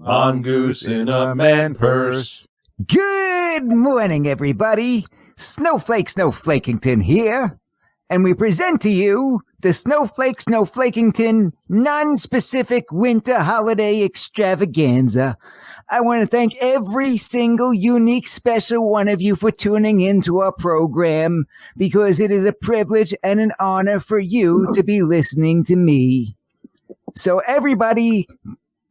mongoose in a man purse. Good morning, everybody. Snowflakington here, and we present to you the Snowflakington non-specific winter holiday extravaganza. I want to thank every single unique special one of you for tuning into our program, because it is a privilege and an honor for you to be listening to me. So everybody,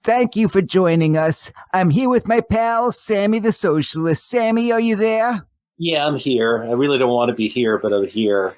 thank you for joining us. I'm here with my pal, Sammy the Socialist. Sammy, are you there? Yeah, I'm here. I really don't want to be here, but I'm here.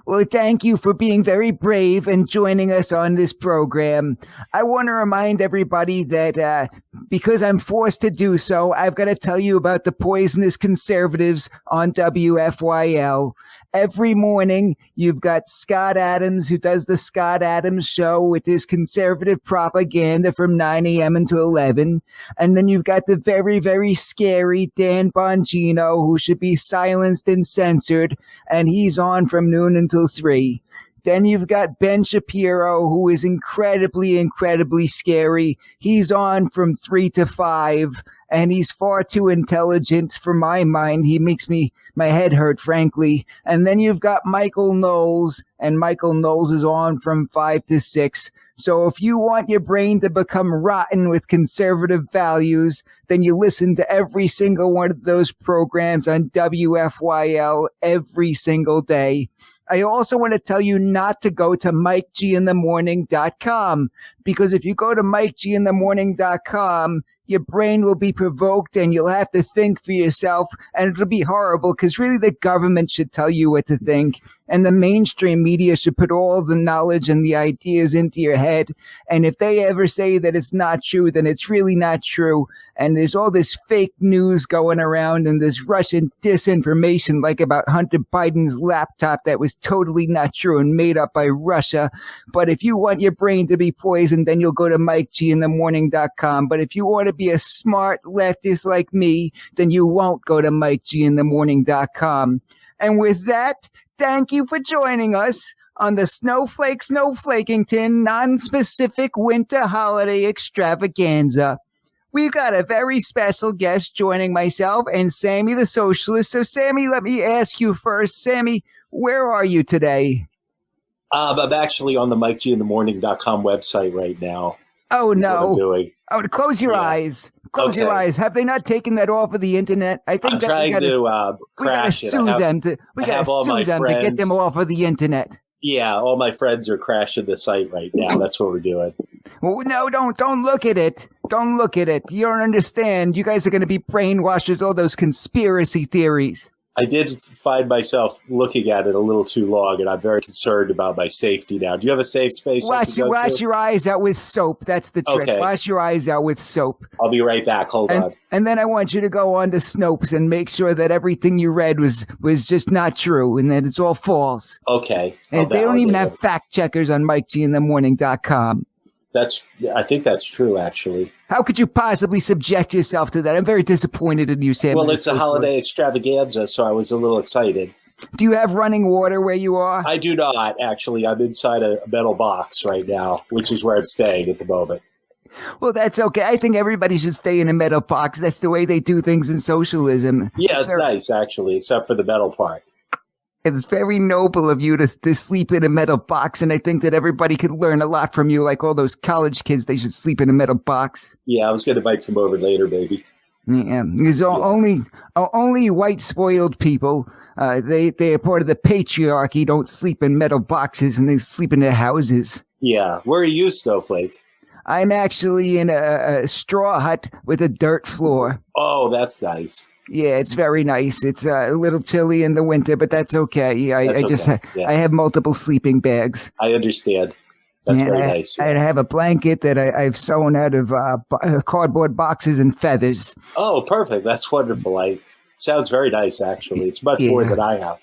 Well, thank you for being very brave and joining us on this program. I want to remind everybody that because I'm forced to do so, I've got to tell you about the poisonous conservatives on WFYL. Every morning, you've got Scott Adams, who does the Scott Adams Show with his conservative propaganda from 9 a.m. until 11. And then you've got the very, very scary Dan Bongino, who should be silenced and censored, and he's on from noon until 3. Then you've got Ben Shapiro, who is incredibly, incredibly scary. He's on from 3 to 5, and he's far too intelligent for my mind. He makes my head hurt, frankly. And then you've got Michael Knowles, and Michael Knowles is on from 5 to 6. So if you want your brain to become rotten with conservative values, then you listen to every single one of those programs on WFYL every single day. I also want to tell you not to go to MikeGinthemorning.com, because if you go to MikeGinthemorning.com, your brain will be provoked and you'll have to think for yourself, and it'll be horrible, because really the government should tell you what to think, and the mainstream media should put all the knowledge and the ideas into your head. And if they ever say that it's not true, then it's really not true. And there's all this fake news going around and this Russian disinformation, like about Hunter Biden's laptop, that was totally not true and made up by Russia. But if you want your brain to be poisoned, then you'll go to MikeGinthemorning.com. But if you want to be a smart leftist like me, then you won't go to MikeGinthemorning.com. And with that, thank you for joining us on the Snowflakington non-specific winter holiday extravaganza. We've got a very special guest joining myself and Sammy the Socialist. So, Sammy, let me ask you first. Sammy, where are you today? I'm actually on the MikeGinthemorning.com website right now. Oh, no. What I'm doing. Oh, close your eyes. Close your eyes. Have they not taken that off of the internet? I think I'm trying to crash it. We gotta sue them to get them off of the internet. Yeah, all my friends are crashing the site right now. That's what we're doing. Well, no, don't look at it. Don't look at it. You don't understand. You guys are going to be brainwashed with all those conspiracy theories. I did find myself looking at it a little too long, and I'm very concerned about my safety now. Do you have a safe space? Wash your eyes out with soap. That's the trick. Okay. Wash your eyes out with soap. I'll be right back. Hold on. And then I want you to go on to Snopes and make sure that everything you read was just not true and that it's all false. Okay. And they don't even have fact checkers on MikeGinthemorning.com. I think that's true, actually. How could you possibly subject yourself to that? I'm very disappointed in you, Sam. Well, it's a holiday extravaganza, so I was a little excited. Do you have running water where you are? I do not, actually. I'm inside a metal box right now, which is where I'm staying at the moment. Well, that's okay. I think everybody should stay in a metal box. That's the way they do things in socialism. Yeah, it's nice, actually, except for the metal part. It's very noble of you to sleep in a metal box, and I think that everybody could learn a lot from you, like all those college kids. They should sleep in a metal box. Yeah, I was going to invite some over later, baby. Yeah, because only white spoiled people, they are part of the patriarchy, don't sleep in metal boxes, and they sleep in their houses. Yeah, where are you, Snowflake? I'm actually in a straw hut with a dirt floor. Oh, that's nice. Yeah, it's very nice. It's a little chilly in the winter, but that's okay. I have multiple sleeping bags. I understand. That's very nice. Yeah. I have a blanket that I've sewn out of cardboard boxes and feathers. Oh, perfect. That's wonderful. It sounds very nice, actually. It's much more than I have.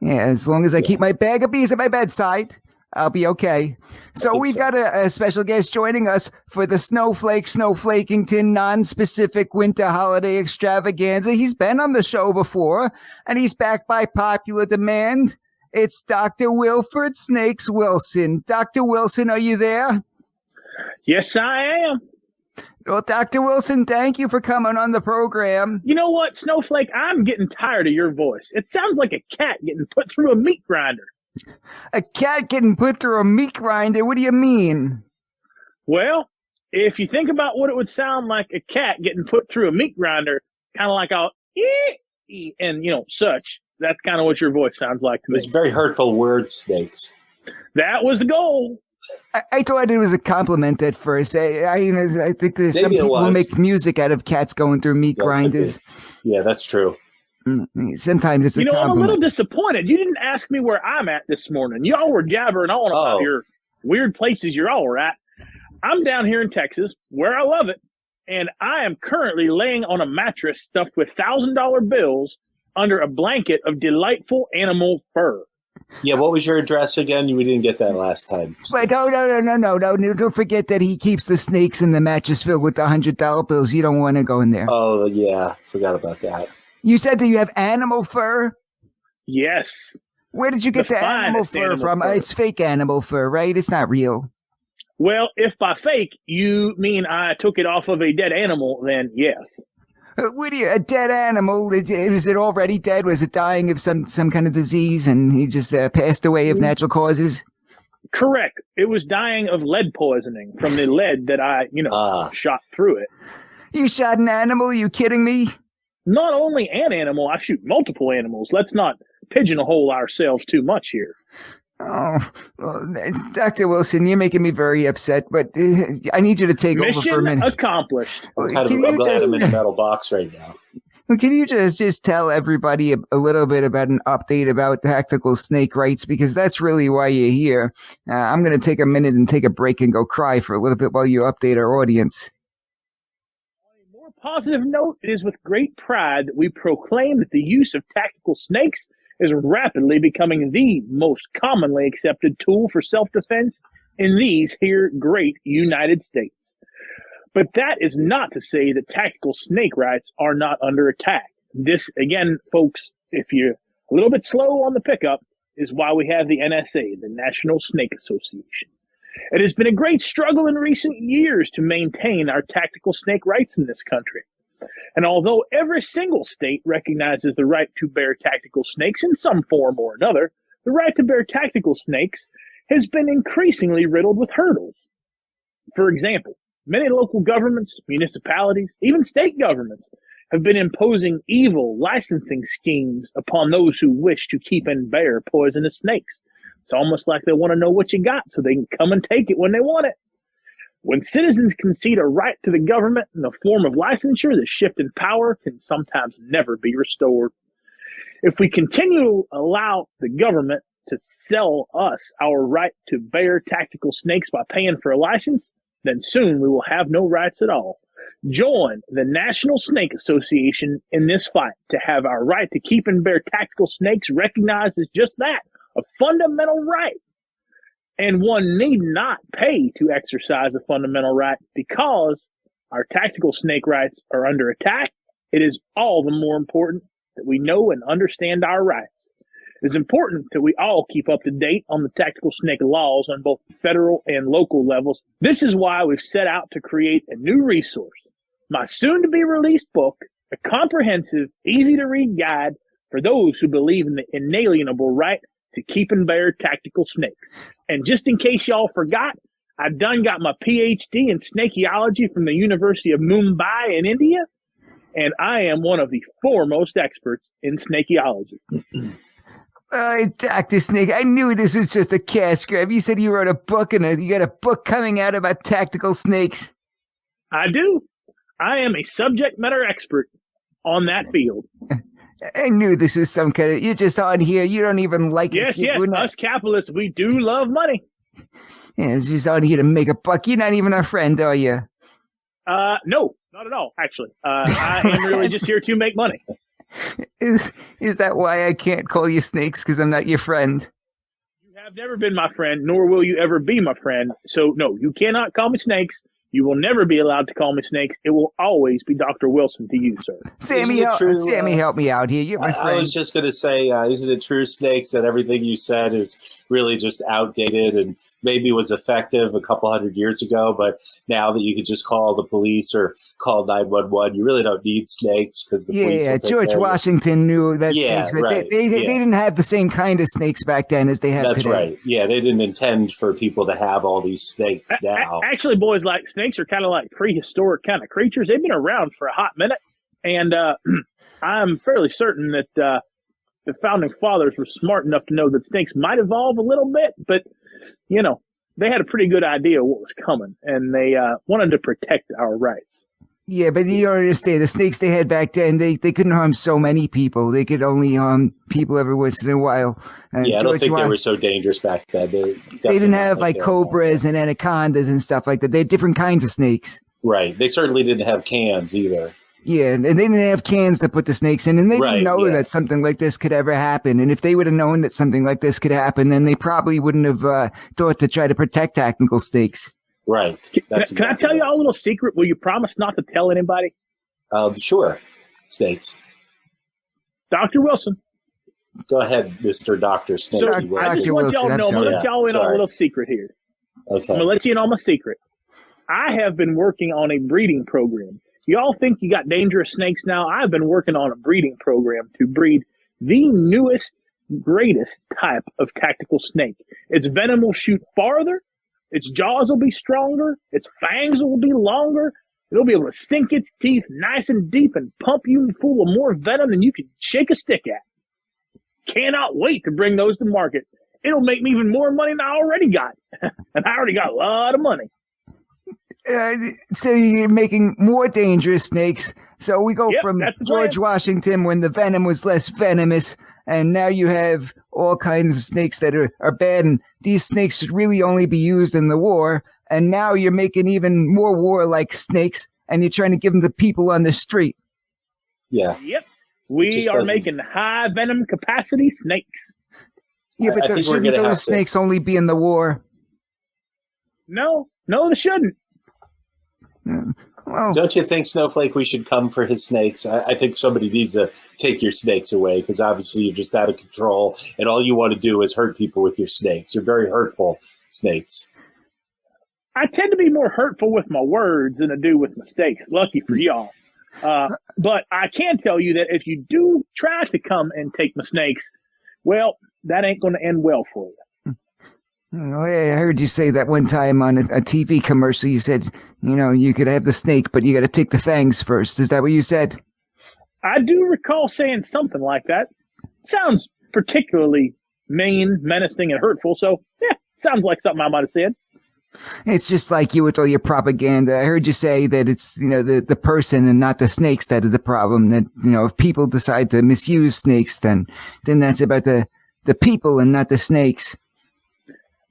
Yeah, as long as I keep my bag of bees at my bedside, I'll be okay. So we've got a special guest joining us for the Snowflakington non-specific winter holiday extravaganza. He's been on the show before, and he's back by popular demand. It's Dr. Wilford Snakes Wilson. Dr. Wilson, are you there? Yes, I am. Well, Dr. Wilson, thank you for coming on the program. You know what, Snowflake? I'm getting tired of your voice. It sounds like a cat getting put through a meat grinder. A cat getting put through a meat grinder? What do you mean? Well, if you think about what it would sound like a cat getting put through a meat grinder, kind of like all and such. That's kind of what your voice sounds like to me. It's very hurtful words, Snakes. That was the goal. I thought it was a compliment at first. I think there's some people who make music out of cats going through meat grinders. Yeah, that's true. Sometimes it's a compliment. I'm a little disappointed. You didn't ask me where I'm at this morning. Y'all were jabbering on about your weird places you're all at. I'm down here in Texas, where I love it, and I am currently laying on a mattress stuffed with $1,000 bills under a blanket of delightful animal fur. Yeah, what was your address again? We didn't get that last time. But no. Don't forget that he keeps the snakes in the mattress filled with the $100 bills. You don't want to go in there. Oh, yeah. Forgot about that. You said that you have animal fur? Yes. Where did you get the animal fur from? It's fake animal fur, right? It's not real. Well, if by fake you mean I took it off of a dead animal, then yes. What do you, a dead animal? Is it already dead? Was it dying of some kind of disease and he just passed away of natural causes? Correct. It was dying of lead poisoning from the lead that I, shot through it. You shot an animal? Are you kidding me? Not only an animal, I shoot multiple animals. Let's not pigeonhole ourselves too much here. Oh, well, Dr. Wilson, you're making me very upset, but I need you to take over for a minute. Mission accomplished. I'm glad I'm in a metal box right now. Can you just tell everybody a little bit about an update about tactical snake rights? Because that's really why you're here. I'm going to take a minute and take a break and go cry for a little bit while you update our audience. On a more positive note, it is with great pride that we proclaim that the use of tactical snakes is rapidly becoming the most commonly accepted tool for self-defense in these here great United States. But that is not to say that tactical snake rights are not under attack. This, again, folks, if you're a little bit slow on the pickup, is why we have the NSA, the National Snake Association. It has been a great struggle in recent years to maintain our tactical snake rights in this country. And although every single state recognizes the right to bear tactical snakes in some form or another, the right to bear tactical snakes has been increasingly riddled with hurdles. For example, many local governments, municipalities, even state governments have been imposing evil licensing schemes upon those who wish to keep and bear poisonous snakes. It's almost like they want to know what you got so they can come and take it when they want it. When citizens concede a right to the government in the form of licensure, the shift in power can sometimes never be restored. If we continue to allow the government to sell us our right to bear tactical snakes by paying for a license, then soon we will have no rights at all. Join the National Snake Association in this fight to have our right to keep and bear tactical snakes recognized as just that, a fundamental right. And one need not pay to exercise a fundamental right because our tactical snake rights are under attack. It is all the more important that we know and understand our rights. It's important that we all keep up to date on the tactical snake laws on both federal and local levels. This is why we've set out to create a new resource, my soon-to-be-released book, a comprehensive, easy-to-read guide for those who believe in the inalienable right to keep and bear tactical snakes. And just in case y'all forgot, I done got my PhD in snakeology from the University of Mumbai in India, and I am one of the foremost experts in snakeology. Dr. Snake, I knew this was just a cash grab. You said you wrote a book and you got a book coming out about tactical snakes. I do. I am a subject matter expert on that field. I knew this was some kind of, you're just on here. You don't even like it. Yes, us capitalists, we do love money. Yeah, it's just on here to make a buck. You're not even our friend, are you? No, not at all, actually. I am really just here to make money. Is that why I can't call you snakes? Because I'm not your friend? You have never been my friend, nor will you ever be my friend. So, no, you cannot call me snakes. You will never be allowed to call me Snakes. It will always be Dr. Wilson to you, sir. Sammy, help me out here. You're my friend. I was just going to say, isn't it true, Snakes, that everything you said is really just outdated and maybe was effective a couple hundred years ago, but now that you could just call the police or call 911, you really don't need snakes because the police will take George care of Washington knew that snakes, but right. they didn't have the same kind of snakes back then as they have today. That's right. Yeah, they didn't intend for people to have all these snakes now. Actually, boys, like snakes are kind of like prehistoric kind of creatures. They've been around for a hot minute, and I'm fairly certain that the founding fathers were smart enough to know that snakes might evolve a little bit, but, you know, they had a pretty good idea of what was coming, and they wanted to protect our rights. Yeah, but you don't understand. The snakes they had back then, they couldn't harm so many people. They could only harm people every once in a while. And I don't think they were so dangerous back then. They didn't have like cobras and anacondas and stuff like that. They had different kinds of snakes. Right. They certainly didn't have cans either. Yeah, and they didn't have cans to put the snakes in, and they didn't know that something like this could ever happen. And if they would have known that something like this could happen, then they probably wouldn't have thought to try to protect technical snakes. Right. Can I tell you all a little secret? Will you promise not to tell anybody? Sure. Snakes. Dr. Wilson. Go ahead, Mr. Dr. Snake. So, I just want y'all to know, I'm going to let y'all in on a little secret here. Okay. I'm going to let you in on my secret. I have been working on a breeding program. Y'all think you got dangerous snakes now? I've been working on a breeding program to breed the newest, greatest type of tactical snake. Its venom will shoot farther. Its jaws will be stronger. Its fangs will be longer. It'll be able to sink its teeth nice and deep and pump you full of more venom than you can shake a stick at. Cannot wait to bring those to market. It'll make me even more money than I already got. And I already got a lot of money. So you're making more dangerous snakes. So we go from George Washington when the venom was less venomous, and now you have all kinds of snakes that are bad, and these snakes should really only be used in the war. And now you're making even more warlike snakes, and you're trying to give them to people on the street. Yeah. Yep. We are making high venom capacity snakes. Yeah, but shouldn't those snakes only be in the war? No, they shouldn't. Well, don't you think, Snowflake, we should come for his snakes? I think somebody needs to take your snakes away because obviously you're just out of control and all you want to do is hurt people with your snakes. You're very hurtful snakes. I tend to be more hurtful with my words than I do with mistakes. Lucky for y'all. But I can tell you that if you do try to come and take my snakes, well, that ain't going to end well for you. Oh, I heard you say that one time on a TV commercial. You said, you could have the snake, but you got to take the fangs first. Is that what you said? I do recall saying something like that. Sounds particularly mean, menacing, and hurtful. So, yeah, sounds like something I might have said. It's just like you with all your propaganda. I heard you say that it's, the person and not the snakes that are the problem. That, if people decide to misuse snakes, then that's about the people and not the snakes.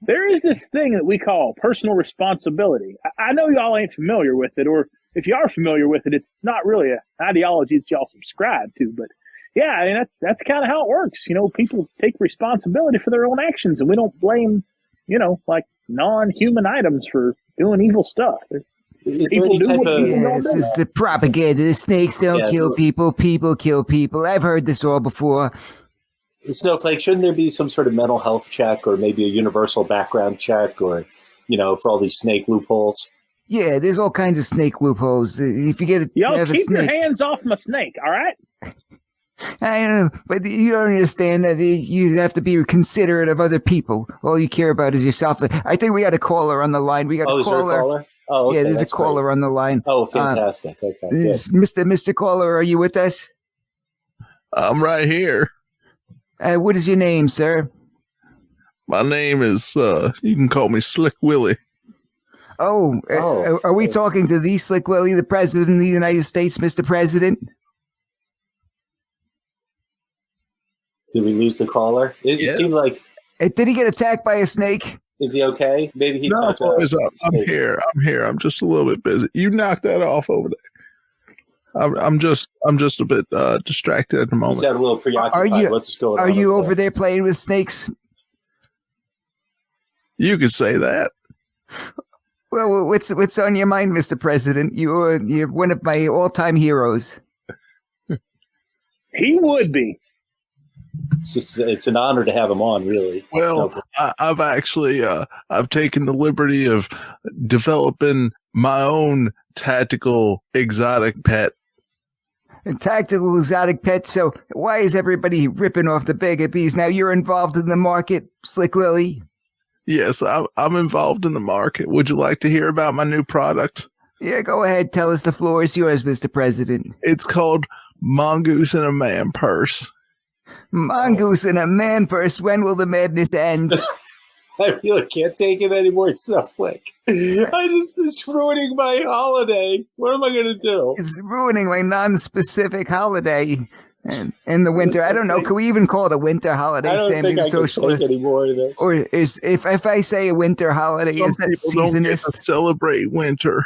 There is this thing that we call personal responsibility. I know y'all ain't familiar with it, or if you are familiar with it, it's not really an ideology that y'all subscribe to. But yeah, I mean, that's kind of how it works. People take responsibility for their own actions, and we don't blame, like non-human items for doing evil stuff. Is there any type of... Yes, it's the propaganda. The snakes don't kill people. People kill people. I've heard this all before. Snowflake, shouldn't there be some sort of mental health check or maybe a universal background check or, for all these snake loopholes? Yeah, there's all kinds of snake loopholes. If you get a Y'all keep your hands off my snake, all right? I don't know, but you don't understand that you have to be considerate of other people. All you care about is yourself. I think we got a caller on the line. We got a caller. Is there a caller? Oh, okay, yeah, there's a caller on the line. Oh, fantastic. Okay, Mr. Caller, are you with us? I'm right here. What is your name, sir? My name is, you can call me Slick Willie. Are we talking to the Slick Willie, the President of the United States, Mr. President? Did we lose the caller? It seems like... Did he get attacked by a snake? Is he okay? Maybe he... No, I'm here. I'm just a little bit busy. You knock that off over there. I'm just a bit distracted at the moment. You sound a little preoccupied. What's going on? Are you over there playing with snakes? You could say that. Well, what's on your mind, Mr. President? You're one of my all-time heroes. He would be. It's an honor to have him on, really. Well, I've actually I've taken the liberty of developing my own tactical exotic pet. A tactical exotic pet. So why is everybody ripping off the bigger bees? Now you're involved in the market, Slick Willie. Yes, I'm involved in the market. Would you like to hear about my new product? Yeah, go ahead. Tell us. The floor is yours, Mr. President. It's called Mongoose in a Man Purse. Mongoose in a man purse. When will the madness end? I really can't take it anymore, Snowflake. It's ruining my holiday. What am I going to do? It's ruining my non-specific holiday in the winter. I don't know. Can we even call it a winter holiday? I don't Sam, think I can take any more of this. Or if I say a winter holiday, is that seasonist? Don't celebrate winter.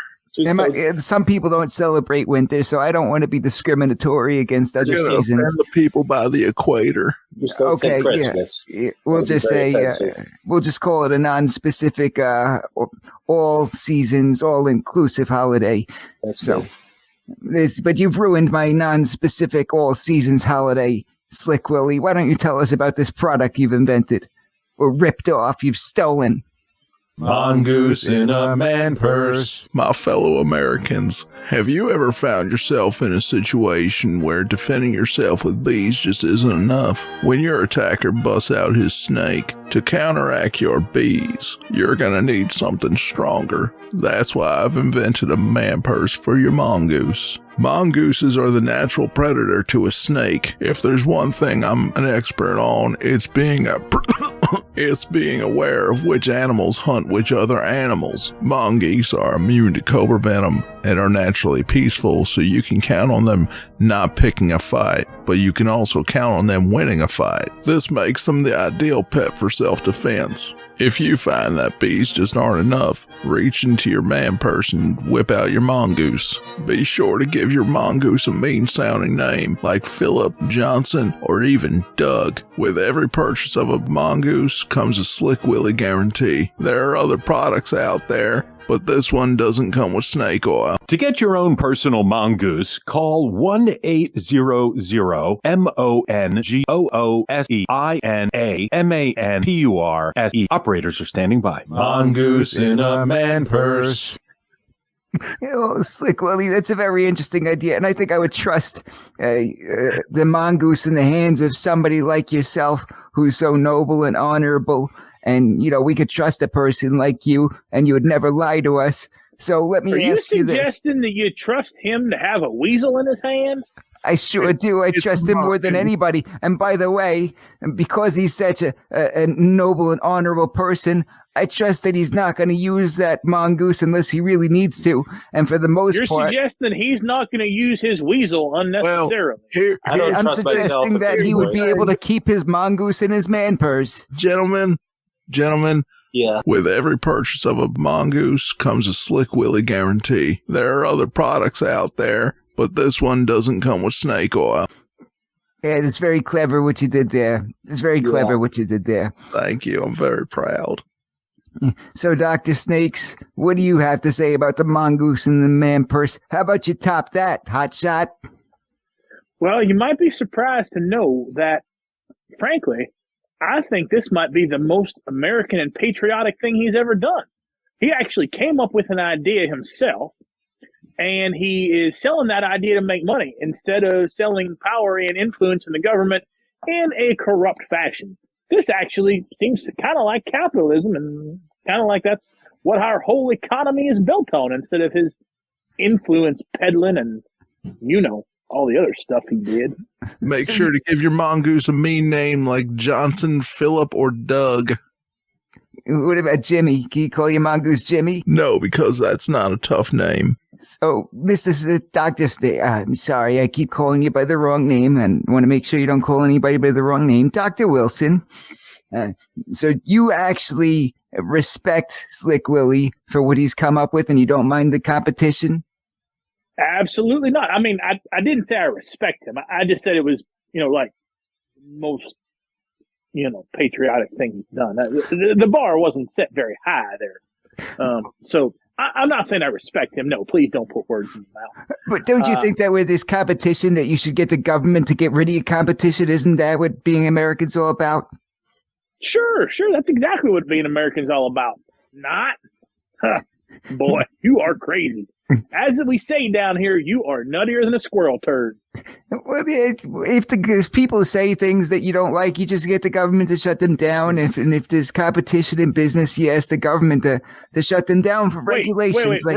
Some people don't celebrate winter, so I don't want to be discriminatory against other seasons. Offend the people by the equator. Just don't say Christmas. Yeah. We'll just say we'll just call it a non-specific, all seasons, all-inclusive holiday. That's good. But you've ruined my non-specific, all seasons holiday, Slick Willie. Why don't you tell us about this product you've invented, or ripped off, you've stolen? Mongoose in a man purse. My fellow Americans, have you ever found yourself in a situation where defending yourself with bees just isn't enough? When your attacker busts out his snake, to counteract your bees, you're gonna need something stronger. That's why I've invented a man purse for your mongoose. Mongooses are the natural predator to a snake. If there's one thing I'm an expert on, it's being aware of which animals hunt which other animals. Mongoose are immune to cobra venom and are naturally peaceful, so you can count on them not picking a fight, but you can also count on them winning a fight. This makes them the ideal pet for self-defense. If you find that bees just aren't enough, reach into your man purse and whip out your mongoose. Be sure to give your mongoose a mean-sounding name like Philip, Johnson, or even Doug. With every purchase of a mongoose comes a Slick Willie guarantee. There are other products out there, but this one doesn't come with snake oil. To get your own personal mongoose, call 1-800-MONGOOSEINAMANPURSE. Operators are standing by. Mongoose in a man purse. Oh, Slick Willie, that's a very interesting idea, and I think I would trust the mongoose in the hands of somebody like yourself who's so noble and honorable. And, we could trust a person like you, and you would never lie to us. So let me ask you this. Are you suggesting that you trust him to have a weasel in his hand? I sure do. I trust him more than anybody. And by the way, because he's such a noble and honorable person, I trust that he's not going to use that mongoose unless he really needs to. And for the most part... You're suggesting he's not going to use his weasel unnecessarily. Well, I'm suggesting that he would be able to keep his mongoose in his man purse. Gentlemen, yeah. With every purchase of a mongoose comes a Slick Willie guarantee. There are other products out there, but this one doesn't come with snake oil. Yeah, it's very clever what you did there. It's very clever what you did there. Thank you. I'm very proud. So, Dr. Snakes, what do you have to say about the mongoose and the man purse? How about you top that, hotshot? Well, you might be surprised to know that, frankly, I think this might be the most American and patriotic thing he's ever done. He actually came up with an idea himself, and he is selling that idea to make money instead of selling power and influence in the government in a corrupt fashion. This actually seems kind of like capitalism, and kind of like that's what our whole economy is built on, instead of his influence peddling and, all the other stuff he did. Make sure to give your mongoose a mean name like Johnson, Philip, or Doug. What about Jimmy? Can you call your mongoose Jimmy? No, because that's not a tough name. So, Mr. Dr. I'm sorry, I keep calling you by the wrong name, and want to make sure you don't call anybody by the wrong name. Dr. Wilson. So you actually respect Slick Willie for what he's come up with, and you don't mind the competition? Absolutely not. I mean, I didn't say I respect him. I just said it was, like most, patriotic thing he's done. The bar wasn't set very high there. So I'm not saying I respect him. No, please don't put words in his mouth. But don't you think that with this competition that you should get the government to get rid of your competition? Isn't that what being American's all about? Sure. That's exactly what being American's all about. Not? Huh. Boy, you are crazy. As we say down here, you are nuttier than a squirrel turd. Well, if people say things that you don't like, you just get the government to shut them down. If there's competition in business, you ask the government to shut them down for regulations. Wait. Like,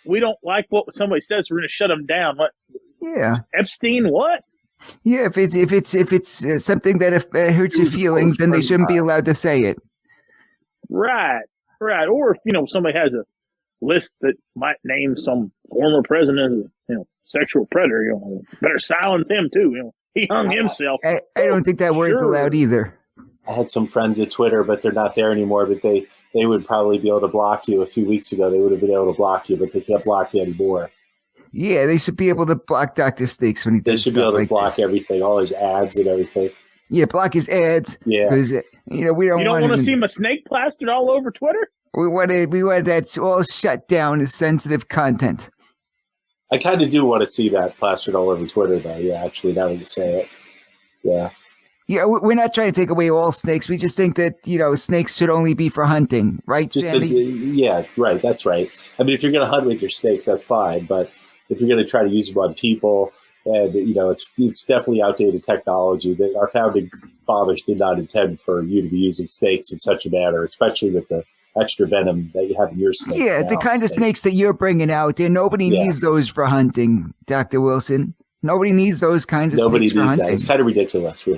we don't like what somebody says. We're gonna shut them down. What? Yeah. Epstein? What? Yeah. If it's something that hurts your feelings, then they shouldn't be allowed to say it. Right. Or if somebody has a list that might name some former president as sexual predator, better silence him too. He hung himself. I don't think that word's allowed either. I had some friends at Twitter, but they're not there anymore. But they would probably be able to block you. A few weeks ago, they would have been able to block you, but they can't block you anymore. Yeah, they should be able to block Dr. Snakes when he does stuff like this. They should be able to block everything, all his ads and everything. Yeah, block his ads. Yeah, because we don't. You don't want to see my snake plastered all over Twitter. We want that all shut down as sensitive content. I kind of do want to see that plastered all over Twitter, though. Yeah, actually, now that you say it. Yeah. Yeah, we're not trying to take away all snakes. We just think that, snakes should only be for hunting, right, Sandy? Yeah, right. That's right. I mean, if you're going to hunt with your snakes, that's fine. But if you're going to try to use them on people, and, it's definitely outdated technology that our founding fathers did not intend for you to be using snakes in such a manner, especially with the extra venom that you have in your snakes. Yeah, the kinds of snakes that you're bringing out there, nobody needs those for hunting, Dr. Wilson. Nobody needs those kinds of snakes for hunting. Nobody needs that. It's kind of ridiculous.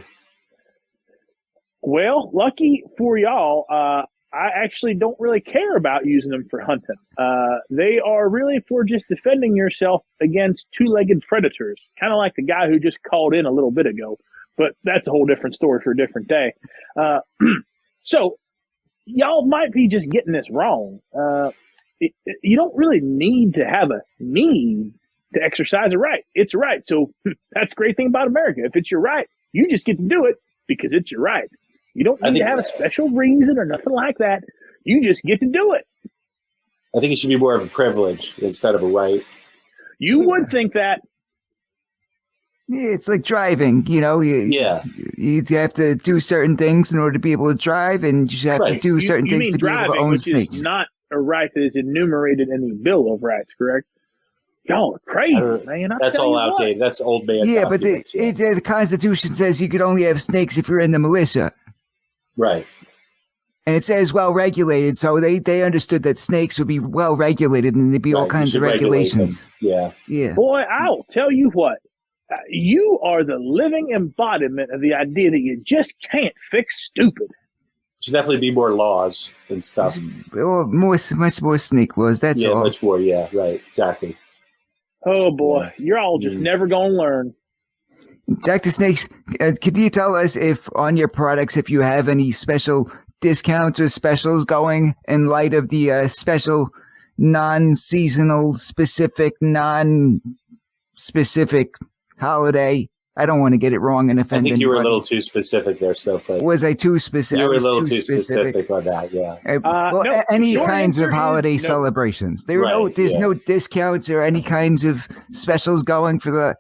Well, lucky for y'all, I actually don't really care about using them for hunting. They are really for just defending yourself against two-legged predators, kind of like the guy who just called in a little bit ago. But that's a whole different story for a different day. So, y'all might be just getting this wrong. You don't really need to have a need to exercise a right. It's a right. So that's the great thing about America. If it's your right, you just get to do it because it's your right. You don't need to have a special reason or nothing like that. You just get to do it. I think it should be more of a privilege instead of a right. You would think that. Yeah, it's like driving, you have to do certain things in order to be able to drive, and you have to do certain things to be able to own snakes. Is not a right that is enumerated in the Bill of Rights, correct? Y'all are crazy, man. That's all outdated. That's old man. Yeah, but the Constitution says you could only have snakes if you're in the militia. Right. And it says well regulated, so they understood that snakes would be well regulated and there'd be all kinds of regulations. Yeah. Boy, I'll tell you what. You are the living embodiment of the idea that you just can't fix stupid. Should definitely be more laws and stuff. Well, much more snake laws. That's all. Yeah, much more. Yeah, right. Exactly. Oh boy, you're all just never gonna learn. Dr. Snakes, could you tell us if on your products, if you have any special discounts or specials going in light of the special non-seasonal specific, non-specific holiday? I don't want to get it wrong and offend I think you were anybody. A little too specific there, Snowflake. Was I too specific? You were a little too specific on that, yeah. Any kinds of holiday celebrations. There's no discounts or any kinds of specials going for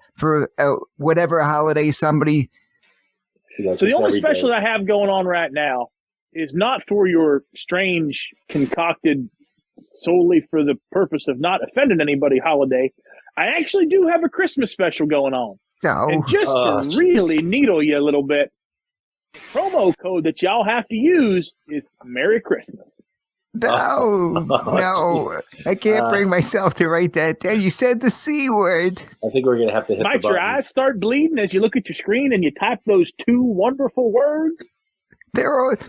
whatever holiday somebody. So the only special I have going on right now is not for your strange, concocted, solely for the purpose of not offending anybody holiday. I actually do have a Christmas special going on. No. And just to really needle you a little bit, the promo code that y'all have to use is Merry Christmas. No, I can't bring myself to write that down. You said the C word. I think we're going to have to hit the button. Might your eyes start bleeding as you look at your screen and you type those two wonderful words?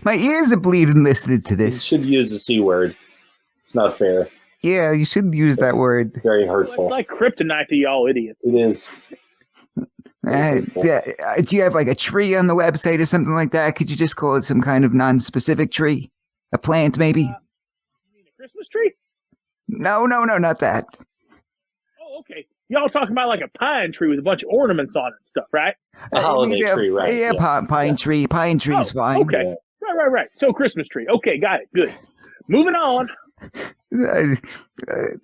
My ears are bleeding listening to this. You should use the C word. It's not fair. Yeah, you shouldn't use that word. Very hurtful. It's like kryptonite to y'all idiots. It is. Do you have like a tree on the website or something like that? Could you just call it some kind of non-specific tree? A plant, maybe? You mean a Christmas tree? No, not that. Oh, okay. Y'all talking about like a pine tree with a bunch of ornaments on it and stuff, right? A holiday tree, right? Yeah, pine tree's fine. Okay. Right. So Christmas tree. Okay, got it. Good. Moving on.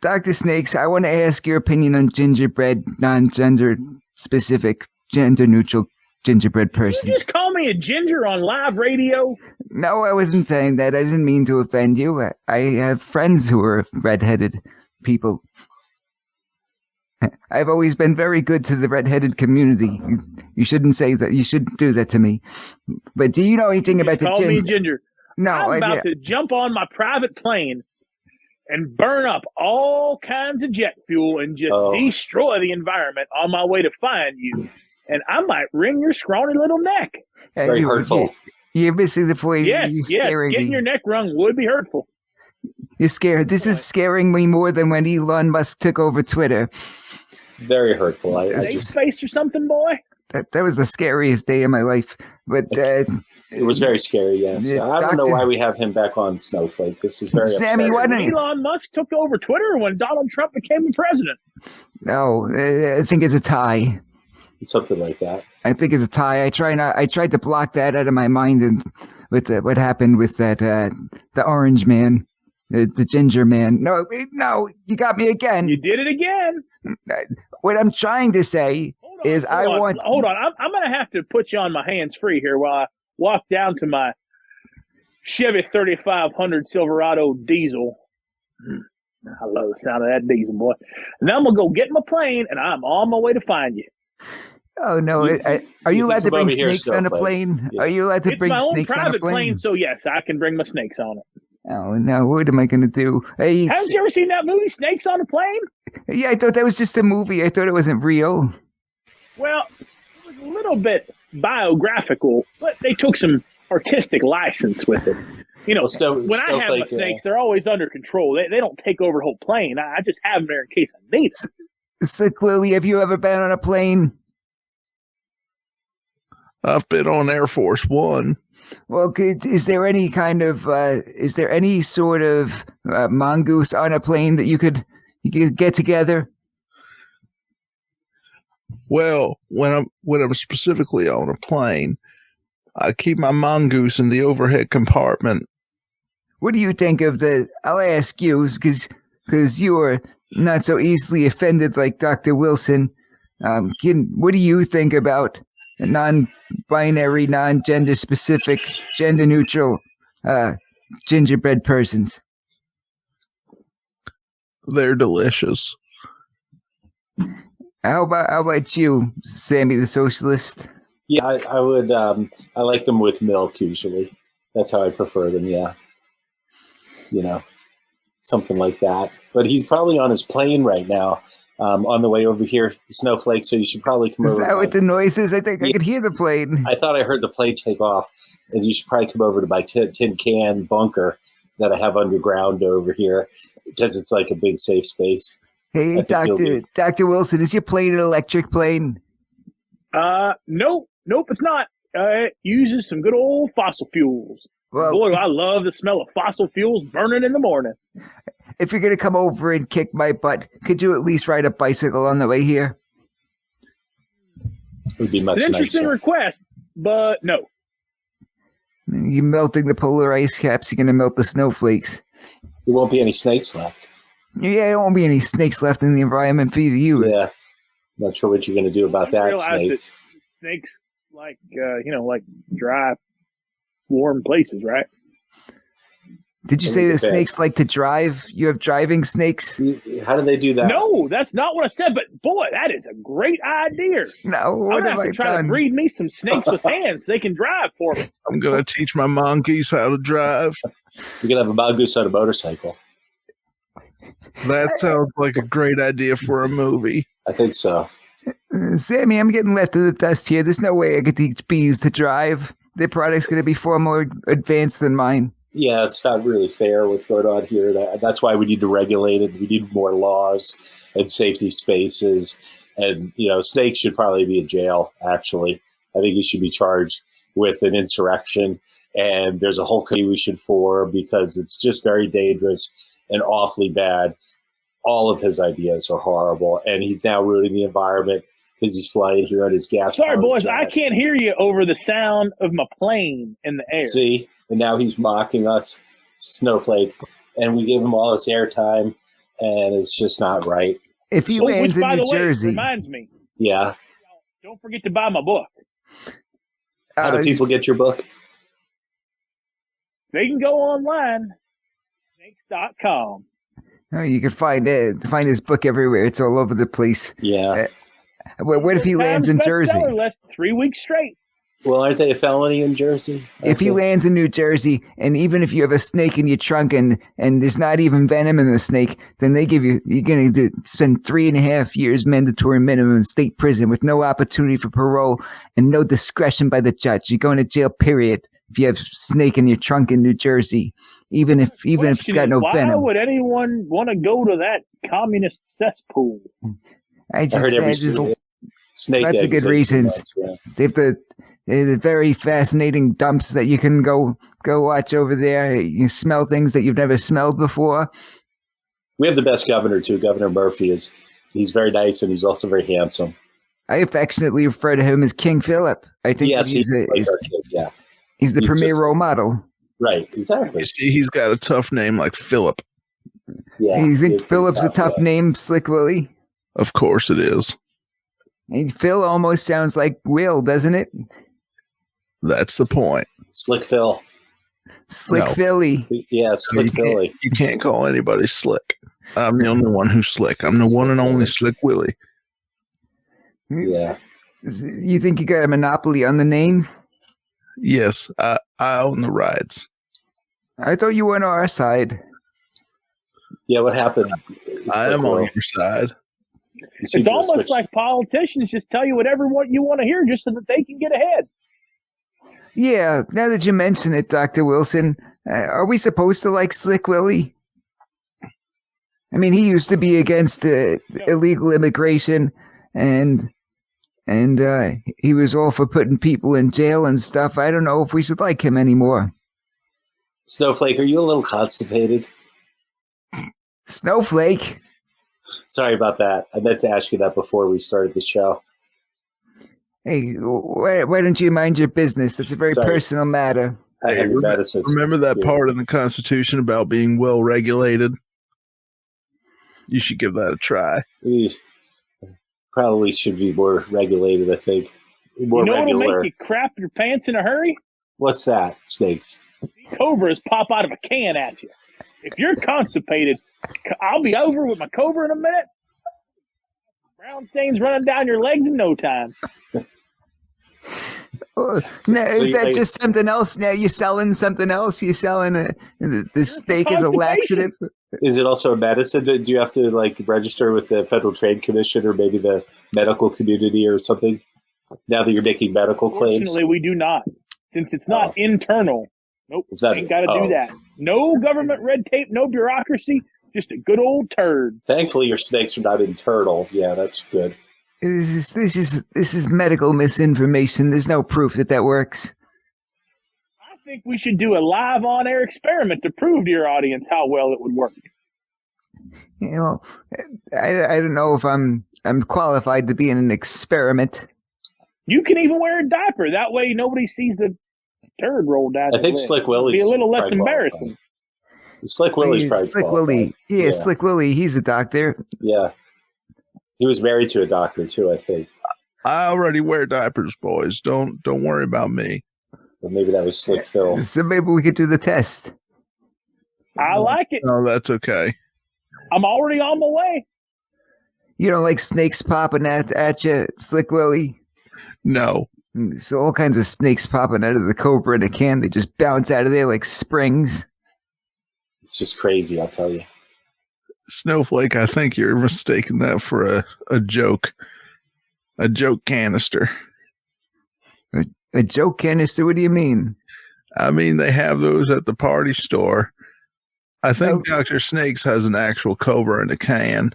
Dr. Snakes, I want to ask your opinion on gingerbread, non-gender specific, gender neutral gingerbread person. You just call me a ginger on live radio? No, I wasn't saying that. I didn't mean to offend you. I have friends who are redheaded people. I've always been very good to the redheaded community. You shouldn't say that. You shouldn't do that to me. But do you know anything about the call me a ginger? No, I'm about to jump on my private plane and burn up all kinds of jet fuel and just destroy the environment on my way to find you. And I might wring your scrawny little neck. It's very hurtful. You're missing the point. Yes, getting your neck wrung would be hurtful. You're scared. This is scaring me more than when Elon Musk took over Twitter. Very hurtful. Space or something, boy? That was the scariest day of my life. But it was very scary, yes. I don't know why we have him back on Snowflake. This is very Sammy, why don't you... Elon Musk took over Twitter when Donald Trump became the president. No, I think it's a tie. Something like that. I think it's a tie. I tried to block that out of my mind, and with what happened with that the orange man, the ginger man. No, you got me again. You did it again. What I'm trying to say is Hold on. I'm going to have to put you on my hands free here while I walk down to my Chevy 3500 Silverado diesel. I love the sound of that diesel, boy. And then I'm going to go get my plane, and I'm on my way to find you. Oh, no. Are you allowed to bring snakes on a plane? Yeah. Are you allowed to bring snakes on a plane? It's my own private plane, so yes, I can bring my snakes on it. Oh, no. What am I going to do? Hey, haven't you ever seen that movie, Snakes on a Plane? Yeah, I thought that was just a movie. I thought it wasn't real. Well, it was a little bit biographical, but they took some artistic license with it. You know, when I have my snakes, they're always under control. They don't take over the whole plane. I just have them there in case I need them. So, Lily, have you ever been on a plane? I've been on Air Force One. Well, is there any sort of mongoose on a plane that you could get together? Well, when I'm specifically on a plane, I keep my mongoose in the overhead compartment. What do you think of I'll ask you because you are not so easily offended like Dr. Wilson. What do you think about non-binary, non-gender specific, gender neutral gingerbread persons? They're delicious. How about you, Sammy the Socialist? Yeah, I would. I like them with milk usually. That's how I prefer them. Yeah, something like that. But he's probably on his plane right now. On the way over here, Snowflake, so you should probably come over. Is that what the noise is? I think I could hear the plane. I thought I heard the plane take off, and you should probably come over to my tin can bunker that I have underground over here, because it's like a big safe space. Hey, Dr. Wilson, is your plane an electric plane? Nope, it's not. It uses some good old fossil fuels. Well, boy, I love the smell of fossil fuels burning in the morning. If you're going to come over and kick my butt, could you at least ride a bicycle on the way here? It would be much nicer. An interesting request, but no. You're melting the polar ice caps. You're going to melt the snowflakes. There won't be any snakes left. Yeah, there won't be any snakes left in the environment for you to use. Yeah. Not sure what you're going to do about that, snakes. Snakes like dry, warm places, right? Did you say the snakes like to drive? You have driving snakes? How do they do that? No, that's not what I said. But boy, that is a great idea. No, what have I done? Try to breed me some snakes with hands. They can drive for me. I'm gonna teach my monkeys how to drive. You're gonna have a mongoose on a motorcycle. That sounds like a great idea for a movie. I think so. Sammy, I'm getting left in the dust here. There's no way I could teach bees to drive. Their product's going to be far more advanced than mine. Yeah, it's not really fair what's going on here. That's why we need to regulate it. We need more laws and safety spaces. And, snakes should probably be in jail, actually. I think he should be charged with an insurrection. And there's a whole committee we should form because it's just very dangerous and awfully bad. All of his ideas are horrible. And he's now ruining the environment because he's flying here on his gas. Sorry, boys, jet. I can't hear you over the sound of my plane in the air. See? And now he's mocking us, Snowflake. and we gave him all his airtime, and it's just not right. If he lands which, in by New the way, Jersey, reminds me. Yeah. Don't forget to buy my book. How do people get your book? They can go online, snakes.com. oh, you can find his book everywhere. It's all over the place. Yeah. What if he lands in Jersey? Less 3 weeks straight. Well, aren't they a felony in Jersey? If he lands in New Jersey, and even if you have a snake in your trunk and there's not even venom in the snake, then you're going to spend 3.5 years mandatory minimum in state prison with no opportunity for parole and no discretion by the judge. You're going to jail, period, if you have snake in your trunk in New Jersey, even if it's got no venom. Why would anyone want to go to that communist cesspool? I heard every snake. Lots of good reasons. Yeah. They have the very fascinating dumps that you can go watch over there. You smell things that you've never smelled before. We have the best governor too. Governor Murphy he's very nice and he's also very handsome. I affectionately refer to him as King Philip. I think he's the premier role model. Right, exactly. You see, he's got a tough name like Philip. Yeah. You think Philip's a tough name, Slick Willie? Of course it is. And Phil almost sounds like Will, doesn't it? That's the point. Slick Phil. Slick Philly. Yeah, Slick Philly. You can't call anybody slick. I'm the only one who's slick. I'm the one and only Slick Willie. Yeah. You think you got a monopoly on the name? Yes, I own the rights. I thought you were on our side. Yeah, what happened? I am on your side. It's almost like politicians just tell you whatever you want to hear just so that they can get ahead. Yeah, now that you mention it, Dr. Wilson, are we supposed to like Slick Willie? I mean, he used to be against illegal immigration, and he was all for putting people in jail and stuff. I don't know if we should like him anymore. Snowflake, are you a little constipated? Snowflake? Sorry about that. I meant to ask you that before we started the show. Hey, why don't you mind your business? It's a very personal matter. I have your medicine. Remember that part in the Constitution about being well regulated? You should give that a try. Probably should be more regulated, I think. More regular. What'll make you crap your pants in a hurry? What's that, Snakes? Cobras pop out of a can at you. If you're constipated, I'll be over with my cobra in a minute. Brown stains running down your legs in no time. Now, is that just something else? Now you're selling something else? You're selling the steak as a laxative? Is it also a medicine? Do you have to register with the Federal Trade Commission or maybe the medical community or something? Now that you're making medical claims? Fortunately, we do not. Since it's not internal. Nope. Ain't got to do that. No government red tape, no bureaucracy. Just a good old turd. Thankfully, your snakes are not internal. Yeah, that's good. This is medical misinformation. There's no proof that works. I think we should do a live on-air experiment to prove to your audience how well it would work. You know, I don't know if I'm qualified to be in an experiment. You can even wear a diaper. That way, nobody sees the turd roll down. I think Slick Willie's be a little less embarrassing. Slick Willie's probably Slick Willie. Yeah, Slick Willie. He's a doctor. Yeah. He was married to a doctor too, I think. I already wear diapers, boys. Don't worry about me. Well, maybe that was Slick Phil. So maybe we could do the test. I like it. No, that's okay. I'm already on my way. You don't like snakes popping at you, Slick Willie? No. So all kinds of snakes popping out of the cobra in a can. They just bounce out of there like springs. It's just crazy, I'll tell you. Snowflake, I think you're mistaking that for a joke. A joke canister. A joke canister? What do you mean? I mean, they have those at the party store. I think Dr. Snakes has an actual cobra in a can.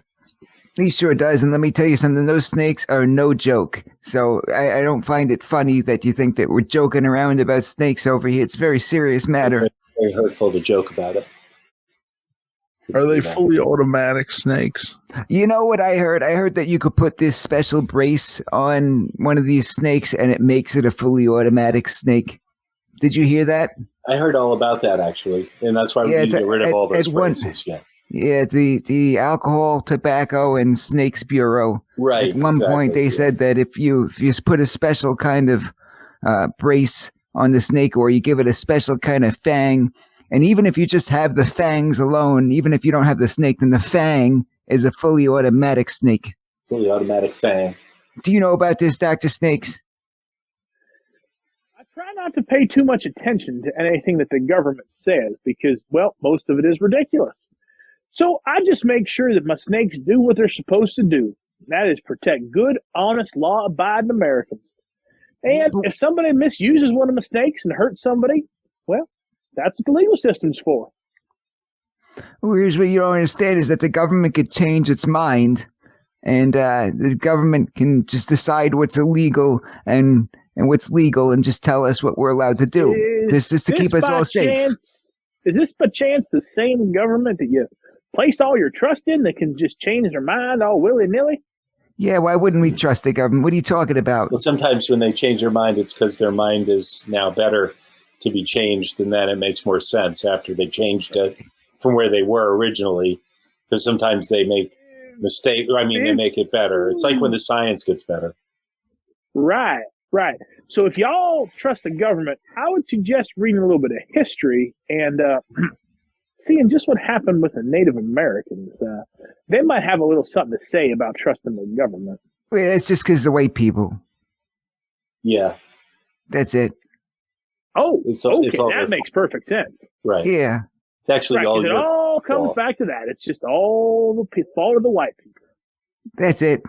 He sure does. And let me tell you something. Those snakes are no joke. So I don't find it funny that you think that we're joking around about snakes over here. It's a very serious matter. It's very hurtful to joke about it. Are they fully automatic snakes? You know what I heard? I heard that you could put this special brace on one of these snakes and it makes it a fully automatic snake. Did you hear that? I heard all about that, actually. And that's why we need to get rid of all those places. Yeah, the Alcohol, Tobacco, and Snakes Bureau. Right. At one point, they said that if you put a special kind of brace on the snake, or you give it a special kind of fang, and even if you just have the fangs alone, even if you don't have the snake, then the fang is a fully automatic snake. Fully automatic fang. Do you know about this, Dr. Snakes? I try not to pay too much attention to anything that the government says because, well, most of it is ridiculous. So I just make sure that my snakes do what they're supposed to do. That is protect good, honest, law-abiding Americans. And if somebody misuses one of my snakes and hurts somebody, well, that's what the legal system's for. Well, here's what you don't understand is that the government could change its mind, and the government can just decide what's illegal and what's legal and just tell us what we're allowed to do. This is to keep us all safe. Is this by chance the same government that you place all your trust in that can just change their mind all willy-nilly? Yeah, why wouldn't we trust the government? What are you talking about? Well, sometimes when they change their mind, it's because their mind is now better to be changed, and then it makes more sense after they changed it from where they were originally, because sometimes they make mistakes. I mean, they make it better. It's like when the science gets better. Right. So if y'all trust the government, I would suggest reading a little bit of history and seeing just what happened with the Native Americans. They might have a little something to say about trusting the government. Well, it's just because the white people. Yeah. That's it. Oh, okay, that makes perfect sense. Right. Yeah. It's actually all your fault. It all comes back to that. It's just all the fault of the white people. That's it.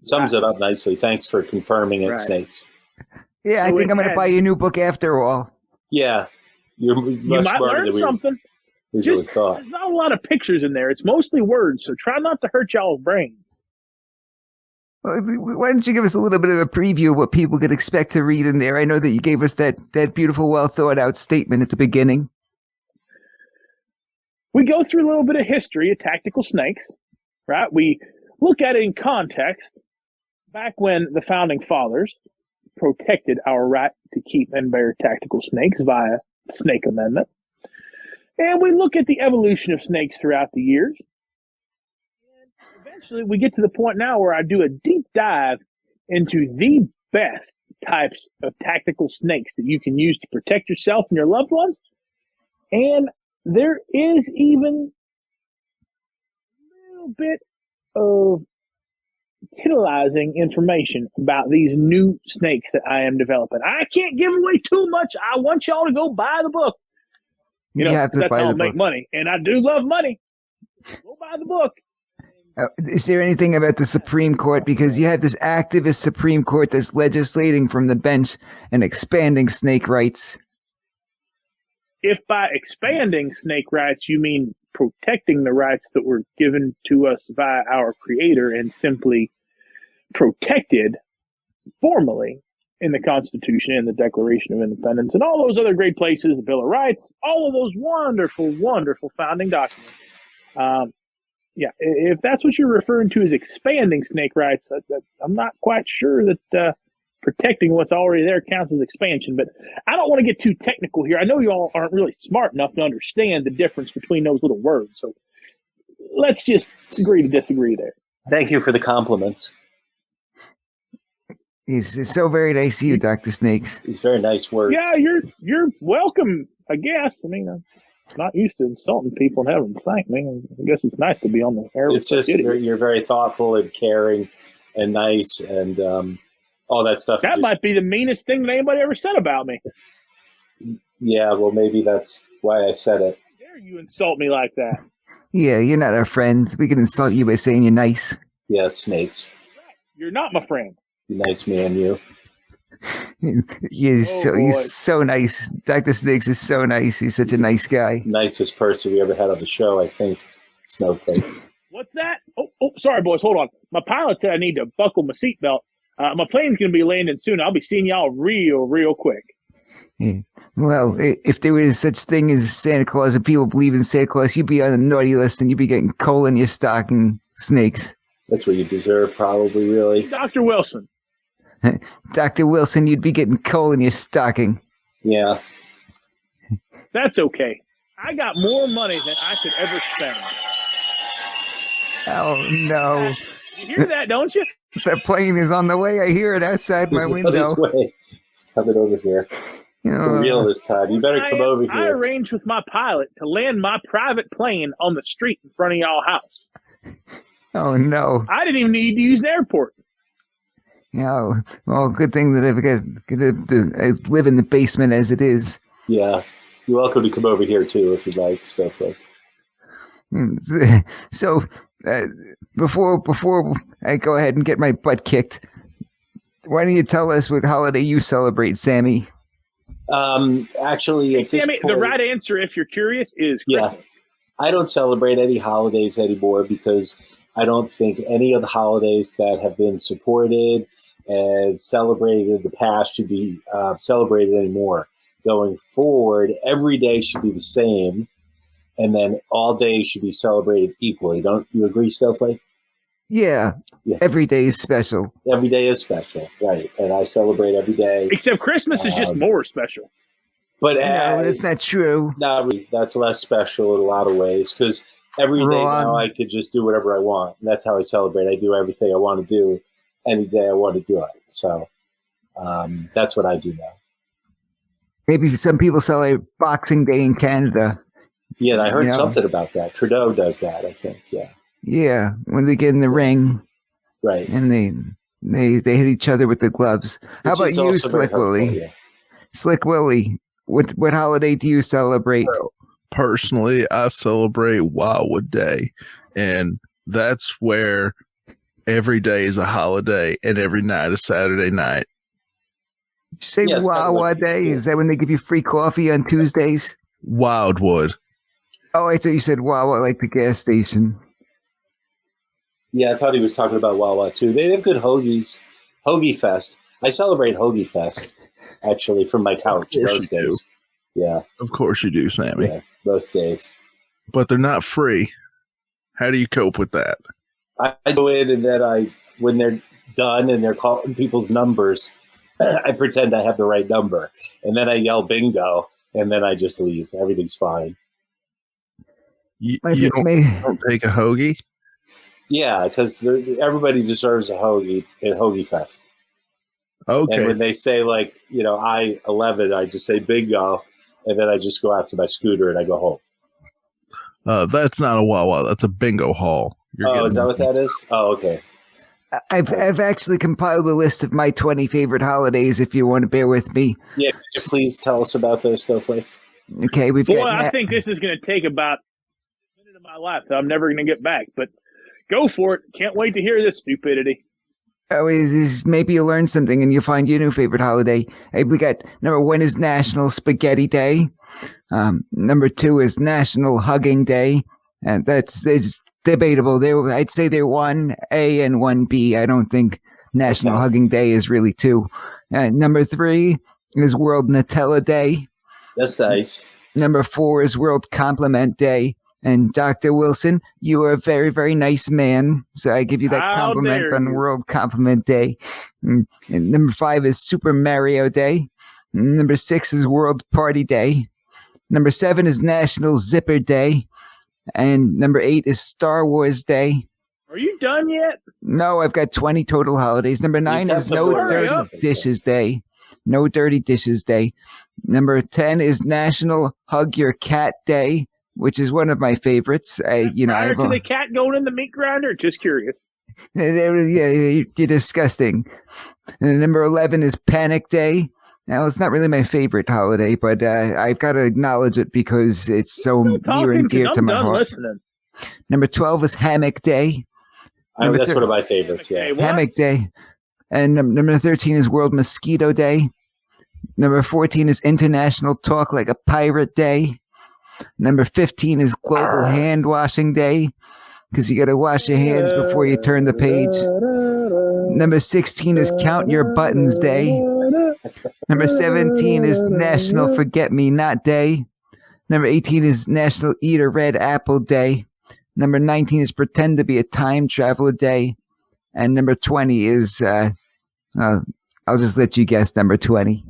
Sums it up nicely. Thanks for confirming it, Snakes. Yeah, I think I'm going to buy you a new book after all. Yeah. You might learn something. There's not a lot of pictures in there. It's mostly words, so try not to hurt y'all's brains. Well, why don't you give us a little bit of a preview of what people could expect to read in there? I know that you gave us that beautiful, well-thought-out statement at the beginning. We go through a little bit of history of tactical snakes, right? We look at it in context back when the founding fathers protected our right to keep and bear tactical snakes via the Snake Amendment. And we look at the evolution of snakes throughout the years. And eventually we get to the point now where I do a deep dive into the best types of tactical snakes that you can use to protect yourself and your loved ones. And there is even a little bit of titillizing information about these new snakes that I am developing. I can't give away too much. I want y'all to go buy the book. You know, that's how I make money. And I do love money. Go buy the book. Is there anything about the Supreme Court? Because you have this activist Supreme Court that's legislating from the bench and expanding snake rights. If by expanding snake rights, you mean protecting the rights that were given to us by our Creator and simply protected formally in the Constitution and the Declaration of Independence and all those other great places, the Bill of Rights, all of those wonderful, wonderful founding documents. Yeah, if that's what you're referring to as expanding snake rights, I'm not quite sure that protecting what's already there counts as expansion, but I don't want to get too technical here. I know you all aren't really smart enough to understand the difference between those little words, so let's just agree to disagree there. Thank you for the compliments. It's so very nice of you, Dr. Snakes. It's very nice words. Yeah, you're welcome, I guess. I mean, I'm not used to insulting people and having them thank me. I guess it's nice to be on the air. It's just you're very thoughtful and caring and nice and all that stuff. That might be the meanest thing that anybody ever said about me. Yeah, well, maybe that's why I said it. How dare you insult me like that? Yeah, you're not our friend. We can insult you by saying you're nice. Yeah, Snakes. You're not my friend. You nice man, you. He's so nice. Dr. Snakes is so nice. He's such a nice guy. Nicest person we ever had on the show, I think. Snowflake. What's that? Oh, sorry, boys. Hold on. My pilot said I need to buckle my seatbelt. My plane's going to be landing soon. I'll be seeing y'all real quick. Yeah. Well, if there was such thing as Santa Claus and people believe in Santa Claus, you'd be on the naughty list and you'd be getting coal in your stocking, Snakes. That's what you deserve, probably, really. Dr. Wilson. Dr. Wilson, you'd be getting coal in your stocking. Yeah. That's okay. I got more money than I could ever spend. Oh, no. You hear that, don't you? The plane is on the way. I hear it outside my He's on window. his way. He's coming over here. For real this time. You better come over I here. arranged with my pilot to land my private plane on the street in front of y'all house. Oh, no. I didn't even need to use an airport. Oh, well, good thing that I live in the basement as it is. Yeah. You're welcome to come over here, too, if you'd like, Snowflake. So, before I go ahead and get my butt kicked, why don't you tell us what holiday you celebrate, Sammy? Actually, at this Sammy, point, the right answer, if you're curious, is yeah. Christmas. I don't celebrate any holidays anymore because I don't think any of the holidays that have been supported and celebrated in the past should be celebrated anymore. Going forward, every day should be the same, and then all days should be celebrated equally. Don't you agree, Snowflake? Yeah. Every day is special. Every day is special, right? And I celebrate every day. Except Christmas is just more special. But No, that's not true. Not really. That's less special in a lot of ways because every day now I could just do whatever I want. And that's how I celebrate. I do everything I want to do any day I want to do it. So that's what I do now. Maybe some people celebrate Boxing Day in Canada. Yeah, I heard something about that. Trudeau does that, I think. Yeah. Yeah, when they get in the ring, right, and they hit each other with the gloves. How about you, Slick Willie? Yeah. Slick Willie, what holiday do you celebrate? Well, personally, I celebrate Wildwood Day, and that's where every day is a holiday and every night is Saturday night. Did you say Wildwood Day? Is that when they give you free coffee on Tuesdays? Wildwood. Oh, I thought you said Wawa, like the gas station. Yeah, I thought he was talking about Wawa too. They have good hoagies. Hoagie Fest. I celebrate Hoagie Fest, actually, from my couch most days. Yeah. Of course you do, Sammy. Yeah, most days. But they're not free. How do you cope with that? I go in and then when they're done and they're calling people's numbers, I pretend I have the right number. And then I yell bingo, and then I just leave. Everything's fine. You don't take a hoagie? Yeah, because everybody deserves a hoagie at Hoagie Fest. Okay. And when they say, like, I-11, I just say bingo, and then I just go out to my scooter and I go home. That's not a Wawa. That's a bingo hall. Is that what that is? Oh, okay. I've actually compiled a list of my 20 favorite holidays, if you want to bear with me. Yeah, could you please tell us about those, Snowflake? Okay, I think this is going to take about a minute of my life that I'm never going to get back, but go for it. Can't wait to hear this stupidity. Oh, maybe you'll learn something and you'll find your new favorite holiday. We got number 1 is National Spaghetti Day. Number 2 is National Hugging Day. And it's debatable. I'd say they're 1A and 1B. I don't think National Hugging Day is really 2. Number 3 is World Nutella Day. That's nice. Number 4 is World Compliment Day. And Dr. Wilson, you are a very, very nice man. So I give you that compliment on World Compliment Day. And number 5 is Super Mario Day. Number 6 is World Party Day. Number 7 is National Zipper Day. And number 8 is Star Wars Day. Are you done yet? No, I've got 20 total holidays. Number 9 is No Dirty Dishes Day. No Dirty Dishes Day. Number 10 is National Hug Your Cat Day, which is one of my favorites. Prior to the cat going in the meat grinder? Just curious. Yeah, you're disgusting. And number 11 is Panic Day. Now, it's not really my favorite holiday, but I've got to acknowledge it because it's so near and dear to my heart. Listening. Number 12 is Hammock Day. That's one of my favorites, yeah. Hammock Day. And number 13 is World Mosquito Day. Number 14 is International Talk Like a Pirate Day. Number 15 is Global Hand Washing Day, because you got to wash your hands before you turn the page. Number 16 is Count Your Buttons Day. Number 17 is National Forget Me Not Day. Number 18 is National Eat a Red Apple Day. Number 19 is Pretend to Be a Time Traveler Day. And number 20 is, I'll just let you guess number 20.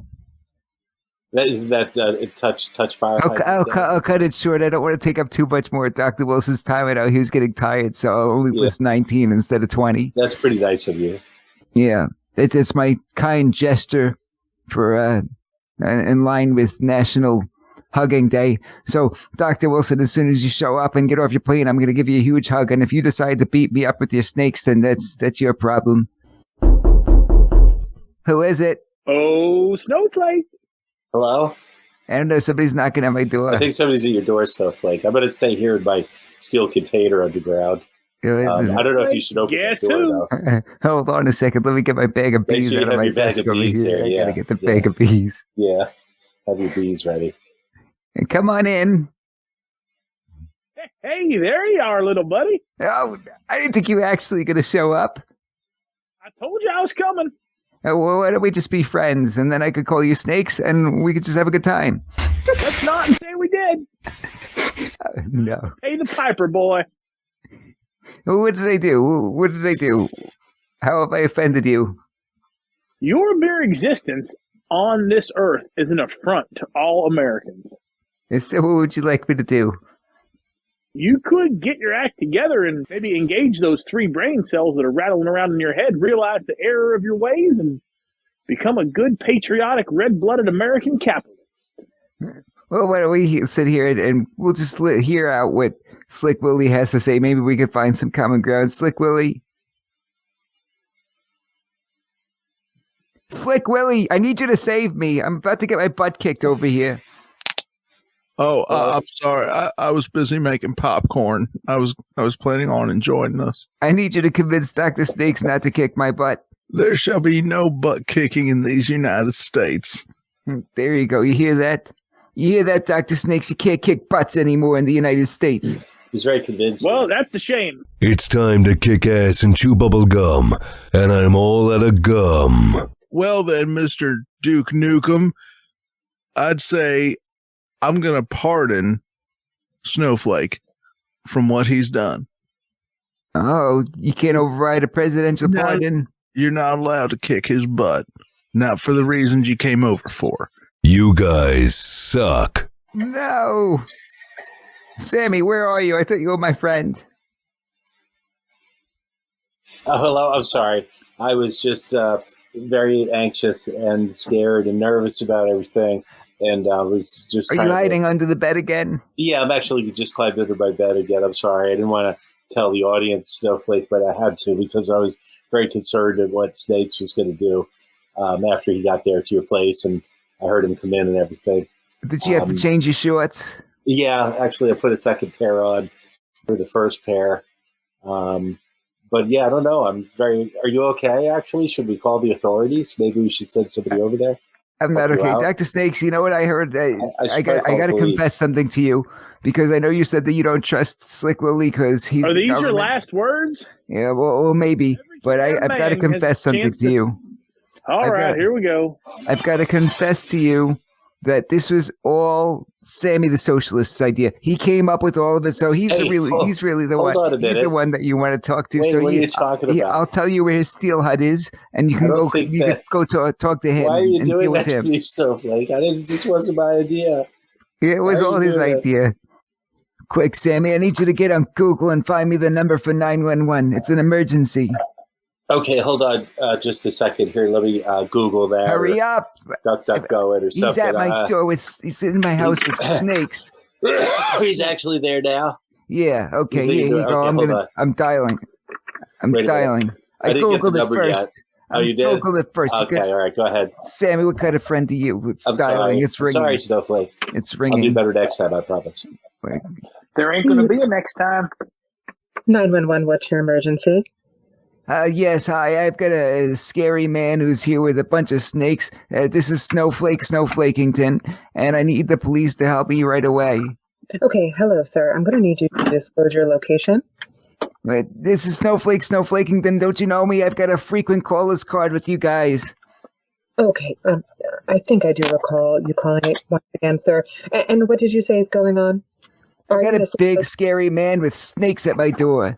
That is that touch fire. I'll cut it short. I don't want to take up too much more of Dr. Wilson's time. I know he was getting tired, so I'll only list 19 instead of 20. That's pretty nice of you. Yeah, it's my kind gesture for in line with National Hugging Day. So, Dr. Wilson, as soon as you show up and get off your plane, I'm going to give you a huge hug. And if you decide to beat me up with your snakes, then that's your problem. Who is it? Oh, Snowflake. Hello? I don't know. Somebody's knocking at my door. I think somebody's at your door, Snowflake. I'm going to stay here in my steel container underground. I don't know if you should open the door, though. Hold on a second. Let me get my bag of bees Make sure out of my desk over here. I gotta get the bag of bees. Yeah. Have your bees ready. And come on in. Hey, there you are, little buddy. Oh, I didn't think you were actually going to show up. I told you I was coming. Well, why don't we just be friends, and then I could call you Snakes, and we could just have a good time. Let's not and say we did. No. Pay the piper, boy. What did I do? What did I do? How have I offended you? Your mere existence on this earth is an affront to all Americans. So what would you like me to do? You could get your act together and maybe engage those 3 brain cells that are rattling around in your head, realize the error of your ways, and become a good, patriotic, red-blooded American capitalist. Well, why don't we sit here and we'll just hear out what Slick Willie has to say. Maybe we could find some common ground. Slick Willie? Slick Willie, I need you to save me. I'm about to get my butt kicked over here. Oh, I'm sorry. I was busy making popcorn. I was planning on enjoying this. I need you to convince Dr. Snakes not to kick my butt. There shall be no butt kicking in these United States. There you go. You hear that? You hear that, Dr. Snakes? You can't kick butts anymore in the United States. He's very convincing. Well, that's a shame. It's time to kick ass and chew bubble gum, and I'm all out of gum. Well then, Mr. Duke Nukem, I'd say I'm going to pardon Snowflake from what he's done. Oh, you can't override a presidential pardon? You're not allowed to kick his butt. Not for the reasons you came over for. You guys suck. No. Sammy, where are you? I thought you were my friend. Oh, hello. I'm sorry. I was just very anxious and scared and nervous about everything. And I was just Are you hiding under the bed again? Yeah, I'm actually just climbed under my bed again. I'm sorry. I didn't want to tell the audience, Snowflake, but I had to because I was very concerned at what Snakes was going to do after he got there to your place. And I heard him come in and everything. Did you have to change your shorts? Yeah, actually, I put a second pair on for the first pair. But yeah, I don't know. Are you okay, actually? Should we call the authorities? Maybe we should send somebody over there? I'm not okay. Dr. Snakes, you know what I heard? I got to confess something to you because I know you said that you don't trust Slick Willie because he's Are these government. your last words? Yeah, well maybe. But I've got to confess something to you. All right, here we go. I've got to confess to you that this was all Sammy the Socialist's idea. He came up with all of it, so he's really the one. He's the one that you want to talk to. Wait, so what are you talking about? I'll tell you where his steel hut is, and you can go talk to him. Why are you and doing deal that with to him. me, Snowflake? This wasn't my idea. It was all his idea. Quick, Sammy, I need you to get on Google and find me the number for 911. It's an emergency. Okay, hold on just a second here. Let me Google that. Hurry up. DuckDuckGo it or something. He's at my door. He's in my house with snakes. He's actually there now? Yeah, okay. Here you go. I'm dialing. I'm dialing. I Googled it first. Yet. Oh, you did? Googled it first. Okay, all right, go ahead. Sammy, what kind of friend are you? It's dialing. Sorry. It's ringing. Sorry, Snowflake. It's ringing. I'll do better next time, I promise. Wait. There ain't going to be a next time. 911, what's your emergency? Yes, hi. I've got a scary man who's here with a bunch of snakes. This is Snowflakington, and I need the police to help me right away. Okay, hello, sir. I'm going to need you to disclose your location. This is Snowflakington. Don't you know me? I've got a frequent callers card with you guys. Okay, I think I do recall you calling it once again, sir. And what did you say is going on? I got a big, scary man with snakes at my door.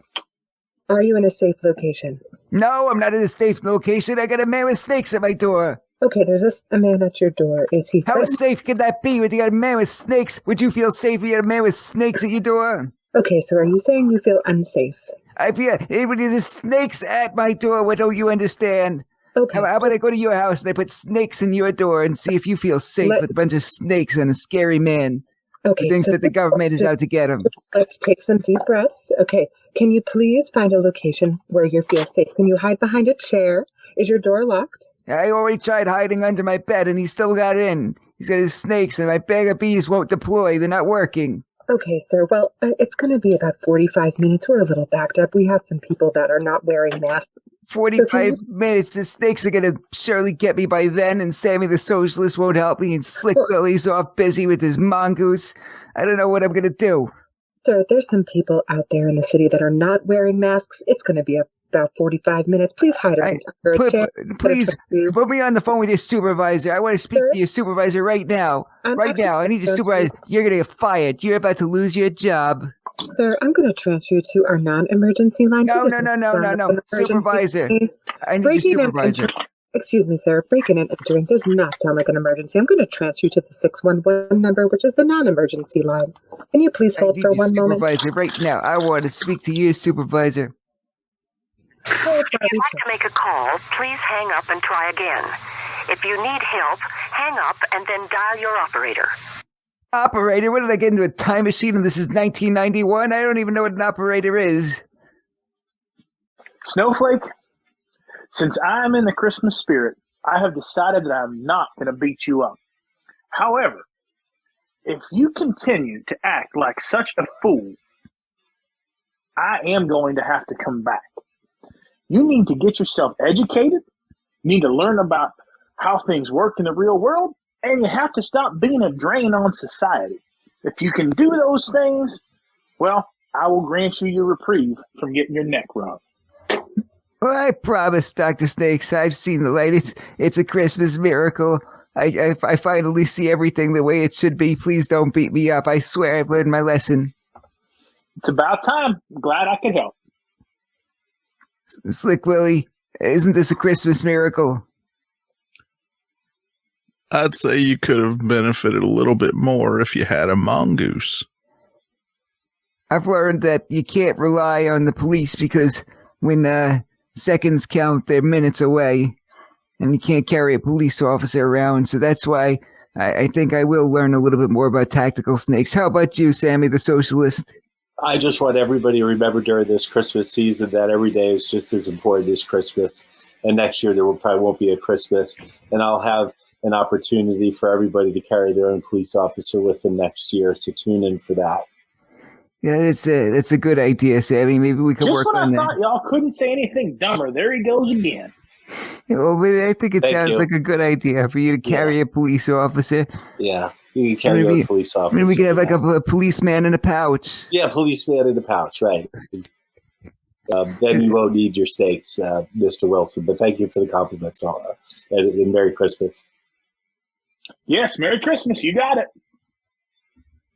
Are you in a safe location? No, I'm not in a safe location. I got a man with snakes at my door. Okay, there's a man at your door. Is he? How safe can that be? When you got a man with snakes, would you feel safe if you had a man with snakes at your door? Okay, so are you saying you feel unsafe? I feel when there's snakes at my door. What don't you understand? Okay. How about I go to your house and I put snakes in your door and see if you feel safe with a bunch of snakes and a scary man who thinks that the government is out to get him? Let's take some deep breaths. Okay, can you please find a location where you feel safe? Can you hide behind a chair? Is your door locked? I already tried hiding under my bed and he still got in. He's got his snakes and my bag of bees won't deploy. They're not working. Okay, sir. Well, it's going to be about 45 minutes. We're a little backed up. We have some people that are not wearing masks. 45 minutes. The snakes are going to surely get me by then, and Sammy the Socialist won't help me, and Slick Willie's off busy with his mongoose. I don't know what I'm going to do. Sir, there's some people out there in the city that are not wearing masks. It's going to be about 45 minutes. Please hide under a chair. Please put me on the phone with your supervisor. I want to speak to your supervisor right now. Right now. I need your supervisor. You're going to get fired. You're about to lose your job. Sir, I'm going to transfer you to our non-emergency line. No. Supervisor. I need your supervisor. Excuse me, sir. Breaking and entering does not sound like an emergency. I'm going to transfer you to the 611 number, which is the non-emergency line. Can you please hold for one moment? Supervisor, right now. I want to speak to your supervisor. If you'd like to make a call, please hang up and try again. If you need help, hang up and then dial your operator. Operator? What did I get into a time machine and this is 1991? I don't even know what an operator is. Snowflake, since I'm in the Christmas spirit, I have decided that I'm not going to beat you up. However, if you continue to act like such a fool, I am going to have to come back. You need to get yourself educated. You need to learn about how things work in the real world. And you have to stop being a drain on society. If you can do those things, well, I will grant you your reprieve from getting your neck rubbed. Well, I promise, Dr. Snakes. I've seen the light. It's a Christmas miracle. I finally see everything the way it should be. Please don't beat me up. I swear I've learned my lesson. It's about time. I'm glad I could help. Slick Willie, isn't this a Christmas miracle? I'd say you could have benefited a little bit more if you had a mongoose. I've learned that you can't rely on the police because when seconds count, they're minutes away, and you can't carry a police officer around. So that's why I think I will learn a little bit more about tactical snakes. How about you, Sammy the Socialist? I just want everybody to remember during this Christmas season that every day is just as important as Christmas. And next year there probably won't be a Christmas. And I'll have an opportunity for everybody to carry their own police officer with them next year. So tune in for that. Yeah, that's a good idea, Sammy. Maybe we could work on that. Just when I thought y'all couldn't say anything dumber, there he goes again. Well, I think it sounds like a good idea for you to carry a police officer. Yeah, you can carry your police officer. Maybe we could have like a policeman in a pouch. Yeah, policeman in a pouch, right. Then you won't need your snakes, Mr. Wilson. But thank you for the compliments, and Merry Christmas. Yes, Merry Christmas. You got it.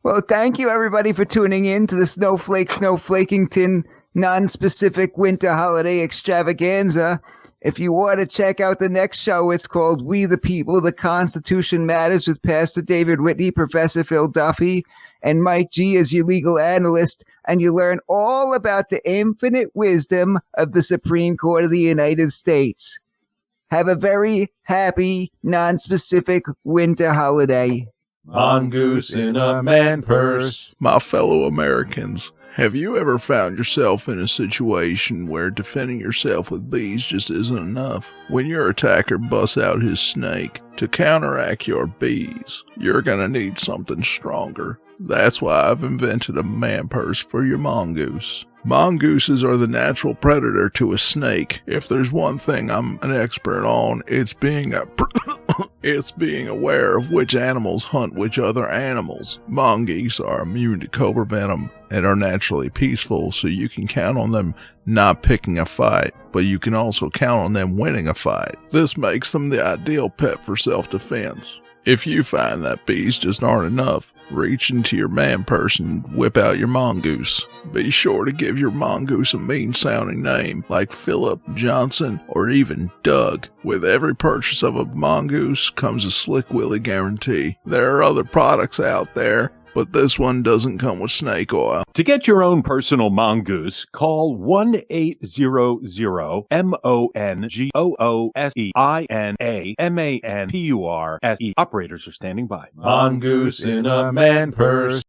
Well, thank you, everybody, for tuning in to the Snowflakington non-specific winter holiday extravaganza. If you want to check out the next show, it's called We the People, The Constitution Matters with Pastor David Whitney, Professor Phil Duffy, and Mike G as your legal analyst, and you learn all about the infinite wisdom of the Supreme Court of the United States. Have a very happy, non-specific winter holiday. Mongoose in a man purse. My fellow Americans, have you ever found yourself in a situation where defending yourself with bees just isn't enough? When your attacker busts out his snake to counteract your bees, you're gonna need something stronger. That's why I've invented a man purse for your mongoose. Mongooses are the natural predator to a snake. If there's one thing I'm an expert on, it's being aware of which animals hunt which other animals. Mongoose are immune to cobra venom and are naturally peaceful, so you can count on them not picking a fight, but you can also count on them winning a fight. This makes them the ideal pet for self-defense. If you find that bees just aren't enough, reach into your man purse and whip out your mongoose. Be sure to give your mongoose a mean-sounding name like Philip, Johnson, or even Doug. With every purchase of a mongoose comes a Slick Willy guarantee. There are other products out there, but this one doesn't come with snake oil. To get your own personal mongoose, call 1-800-MONGOOSEINAMANPURSE. Operators are standing by. Mongoose in a man purse.